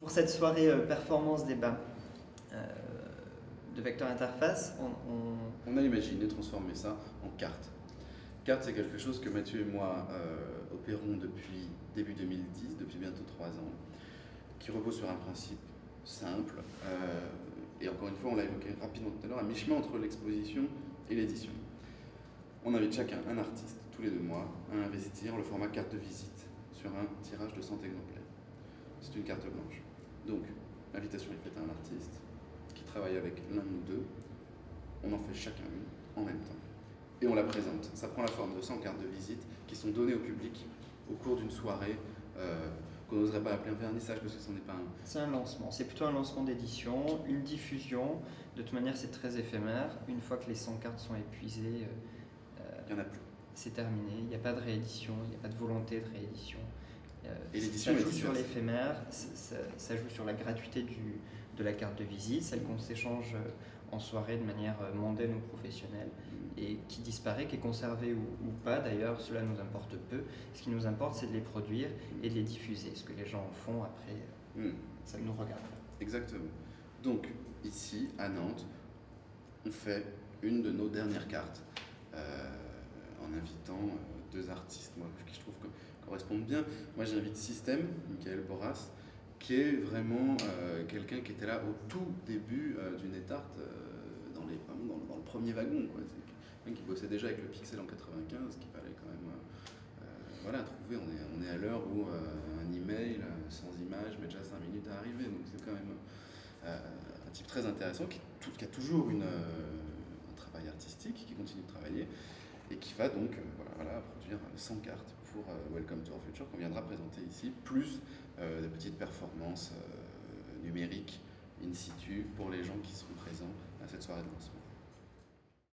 Pour cette soirée performance débat de Vector Interface, On a imaginé transformer ça en carte. Carte, c'est quelque chose que Mathieu et moi opérons depuis début 2010, depuis bientôt 3 ans, qui repose sur un principe simple. Et encore une fois, on l'a évoqué rapidement tout à l'heure, à mi-chemin entre l'exposition et l'édition. On invite chacun un artiste, tous les 2 mois, à investir le format carte de visite sur un tirage de 100 exemplaires. C'est une carte blanche. Donc, l'invitation est faite à un artiste qui travaille avec l'un ou deux. On en fait chacun une en même temps. Et on la présente. Ça prend la forme de 100 cartes de visite qui sont données au public au cours d'une soirée qu'on n'oserait pas appeler un vernissage parce que ce n'est pas un... C'est un lancement, c'est plutôt un lancement d'édition, une diffusion. De toute manière, c'est très éphémère. Une fois que les 100 cartes sont épuisées, il n'y en a plus. C'est terminé. Il n'y a pas de réédition, il n'y a pas de volonté de réédition. Et l'édition ça est joue sur diverse. l'éphémère, ça joue sur la gratuité de la carte de visite, celle qu'on s'échange en soirée de manière mondaine ou professionnelle, et qui disparaît, qui est conservée ou pas. D'ailleurs, cela nous importe peu. Ce qui nous importe, c'est de les produire et de les diffuser. Ce que les gens en font après, ça ne nous regarde pas. Exactement. Donc, ici, à Nantes, on fait une de nos dernières cartes en invitant 2 artistes, moi, qui je trouve correspondent bien. Moi, j'invite Système, Michael Boras, qui est vraiment quelqu'un qui était là au tout début du NetArt, dans le premier wagon, quoi. C'est quelqu'un qui bossait déjà avec le Pixel en 95, qu'il fallait quand même voilà, trouver. On est à l'heure où un email sans image met déjà 5 minutes à arriver, donc c'est quand même un type très intéressant qui a toujours un travail artistique, qui continue de travailler et qui va donc produire 100 cartes pour Welcome to Our Future qu'on viendra présenter ici, plus des petites performances numériques in situ pour les gens qui seront présents à cette soirée de lancement.